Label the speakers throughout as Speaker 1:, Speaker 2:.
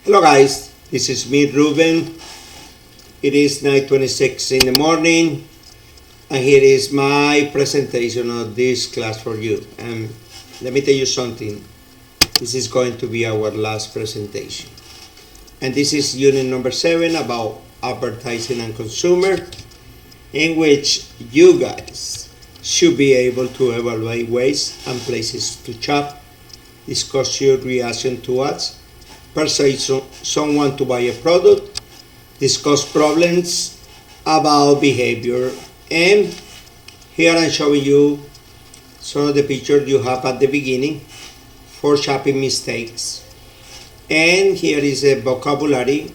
Speaker 1: Hello guys, this is me Ruben. It is 9:26 in the morning and here is my presentation of this class for you. And let me tell you something. This is going to be our last presentation. And this is unit number 7 about advertising and consumer, in which you guys should be able to evaluate ways and places to shop, discuss your reaction to ads, persuade someone to buy a product, discuss problems about behavior, and here I'm showing you some of the pictures you have at the beginning for shopping mistakes. And here is a vocabulary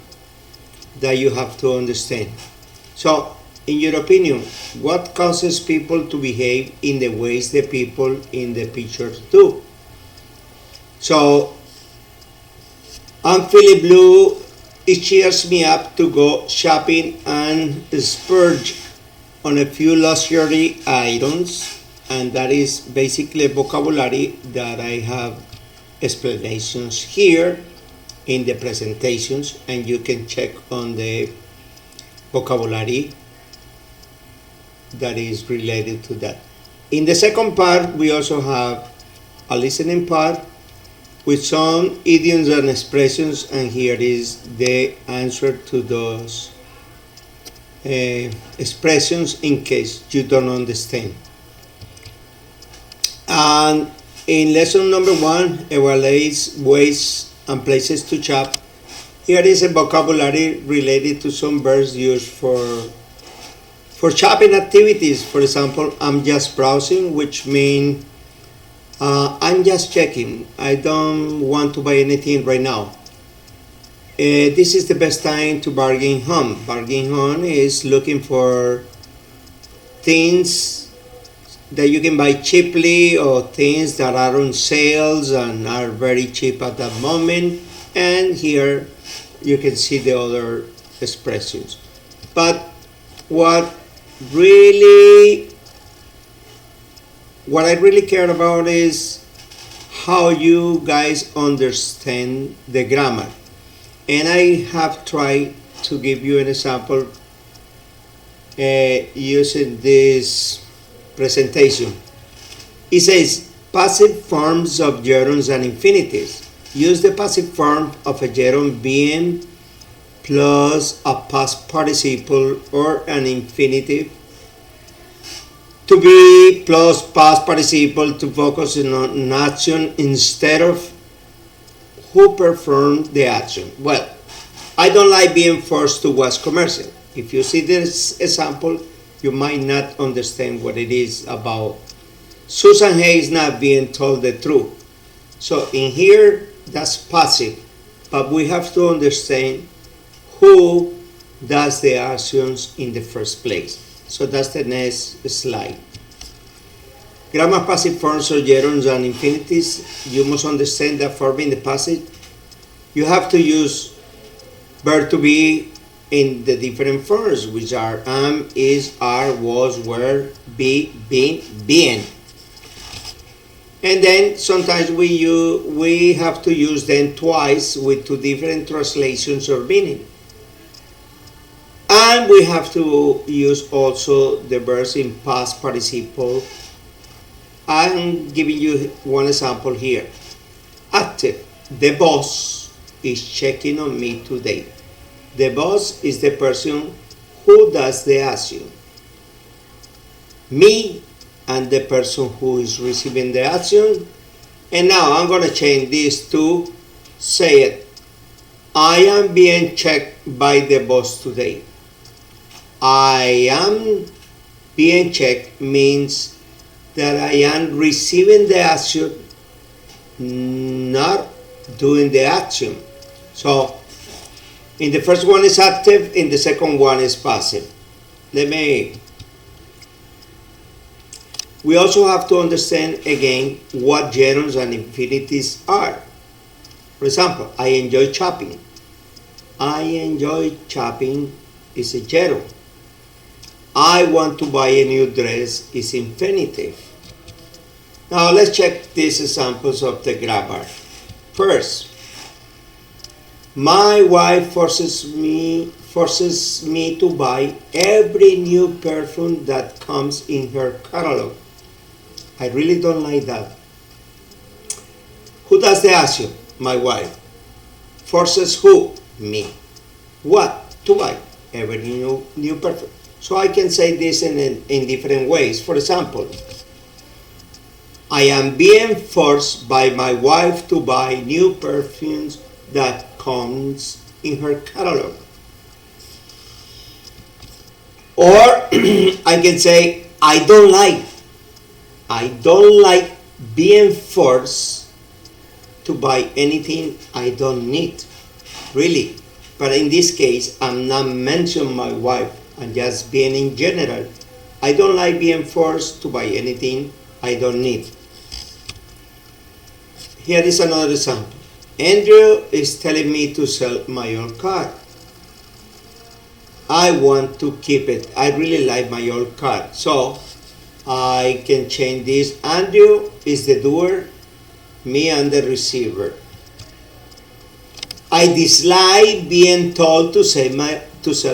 Speaker 1: that you have to understand. So, in your opinion, what causes people to behave in the ways the people in the pictures do? So, I'm feeling blue. It cheers me up to go shopping and splurge on a few luxury items, and that is basically a vocabulary that I have explanations here in the presentations, and you can check on the vocabulary that is related to that. In the second part, we also have a listening part with some idioms and expressions, and here is the answer to those expressions in case you don't understand. And in lesson number 1, evaluate ways and places to shop. Here is a vocabulary related to some verbs used for shopping activities. For example, I'm just browsing, which means I'm just checking. I don't want to buy anything right now. This is the best time to bargain home. Bargain home is looking for things that you can buy cheaply or things that are on sales and are very cheap at that moment. And here you can see the other expressions. But what I really care about is how you guys understand the grammar. And I have tried to give you an example using this presentation. It says passive forms of gerunds and infinitives. Use the passive form of a gerund being plus a past participle or an infinitive, to be plus past participle to focus on an action instead of who performed the action. Well, I don't like being forced to watch commercial. If you see this example, you might not understand what it is about. Susan Hayes not being told the truth. So in here, that's passive, but we have to understand who does the actions in the first place. So that's the next slide. Grammar passive forms of gerunds and infinitives. You must understand that forming the passive, you have to use verb to be in the different forms, which are am, is, are, was, were, be, been, being. And then sometimes we have to use them twice with 2 different translations or meaning. And we have to use also the verbs in past participle. I'm giving you one example here. Active. The boss is checking on me today. The boss is the person who does the action. Me and the person who is receiving the action. And now I'm going to change this to say it. I am being checked by the boss today. I am being checked means that I am receiving the action, not doing the action. So, in the first one is active, in the second one is passive. We also have to understand again what gerunds and infinitives are. For example, I enjoy shopping. I enjoy shopping is a gerund. I want to buy a new dress is infinitive. Now let's check these examples of the grammar. First, My wife forces me to buy every new perfume that comes in her catalog. I really don't like that. Who does the action? My wife. Forces who? Me. What? To buy every new perfume. So I can say this in different ways. For example, I am being forced by my wife to buy new perfumes that comes in her catalog. Or I can say I don't like being forced to buy anything I don't need. Really. But in this case, I'm not mentioning my wife. I'm just being in general. I don't like being forced to buy anything I don't need. Here is another example. Andrew is telling me to sell my old car. I want to keep it. I really like my old car. So I can change this. Andrew is the doer, me and the receiver. I dislike being told to sell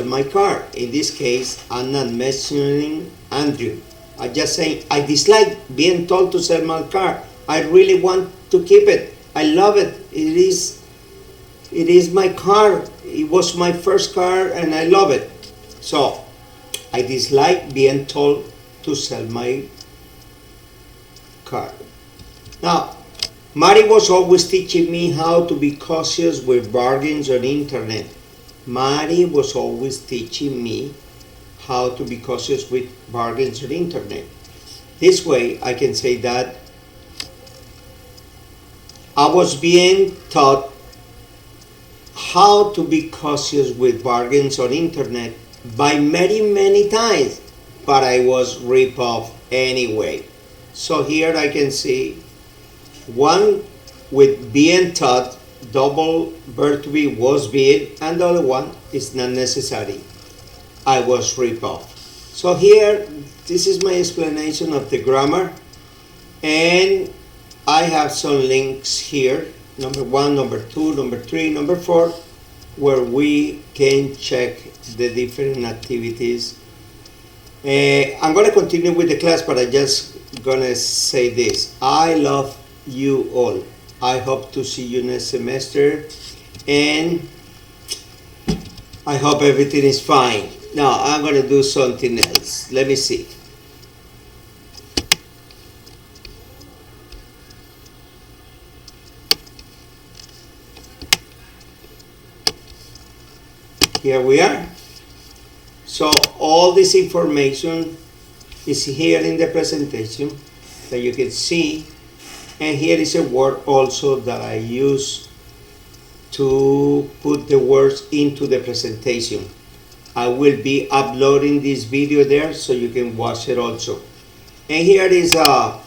Speaker 1: my car. In this case, I'm not mentioning Andrew. I just saying I dislike being told to sell my car. I really want to keep it. I love it. It is my car. It was my first car and I love it. So I dislike being told to sell my car. Now, Mari was always teaching me how to be cautious with bargains on internet. Mari was always teaching me how to be cautious with bargains on internet. This way I can say that I was being taught how to be cautious with bargains on internet by many times, but I was ripped off anyway. So here I can see one with being taught, double verb to be was being, and the other one is not necessary. I was ripped off. So here, this is my explanation of the grammar, and I have some links here, number 1, number 2, number 3, number 4, where we can check the different activities. I'm going to continue with the class, but I just going to say this. I love you all. I hope to see you next semester, and I hope everything is fine. Now I'm going to do something else. Let me see. Here we are. So all this information is here in the presentation that you can see. And here is a word also that I use to put the words into the presentation. I will be uploading this video there so you can watch it also. And here is a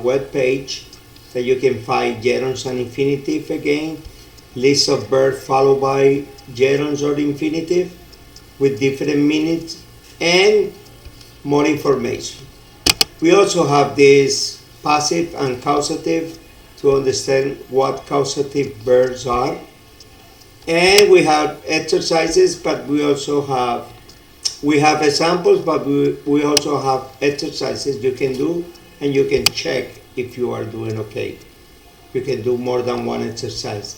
Speaker 1: web page that you can find gerunds and infinitive again, list of verbs followed by gerunds or infinitive with different meanings and more information. We also have this passive and causative to understand what causative verbs are. And we have exercises, but we have examples, but we also have exercises you can do, and you can check if you are doing okay. You can do more than one exercise.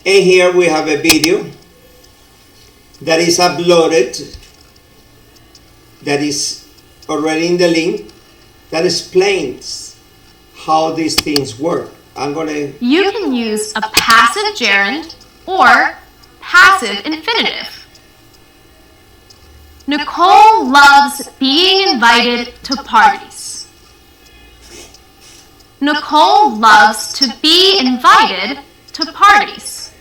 Speaker 1: And here we have a video that is uploaded, that is already in the link, that explains how these things work.
Speaker 2: You can use a passive gerund or passive infinitive. Nicole loves being invited to parties. Nicole loves to be invited to parties.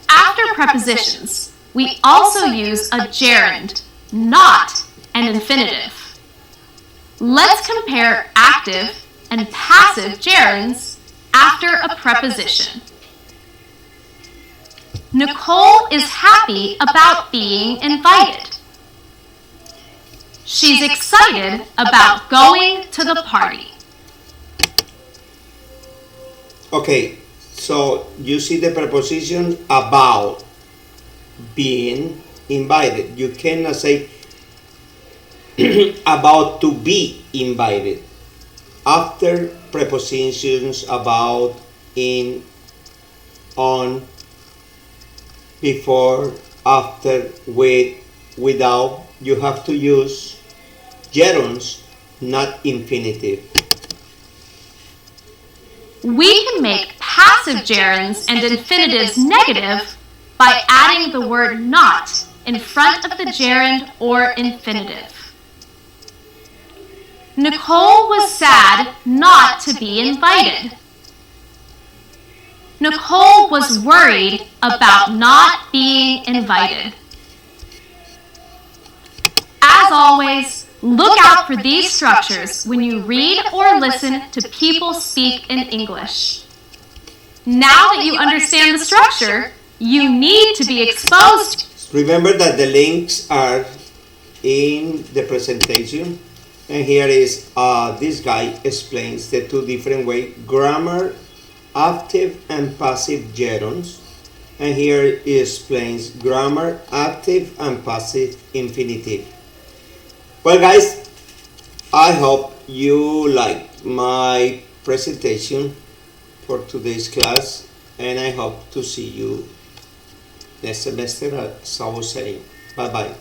Speaker 2: After prepositions, we also use a gerund, not an infinitive. Let's compare active and passive gerunds after a preposition. Nicole is happy about being invited. She's excited about going to the party.
Speaker 1: Okay, so you see the preposition about being invited. You cannot say about to be invited. After prepositions about, in, on, before, after, with, without, you have to use gerunds, not infinitive.
Speaker 2: We can make passive gerunds and infinitives negative by adding the word not in front of the gerund or infinitive. Nicole was sad not to be invited. Nicole was worried about not being invited. As always, look out for these structures when you read or listen to people speak in English. Now that you understand the structure, you need to be exposed.
Speaker 1: Remember that the links are in the presentation. And here is, this guy explains the two different ways, grammar, active and passive gerunds. And here he explains grammar, active and passive infinitive. Well guys, I hope you liked my presentation for today's class, and I hope to see you next semester, as I was saying. Bye bye.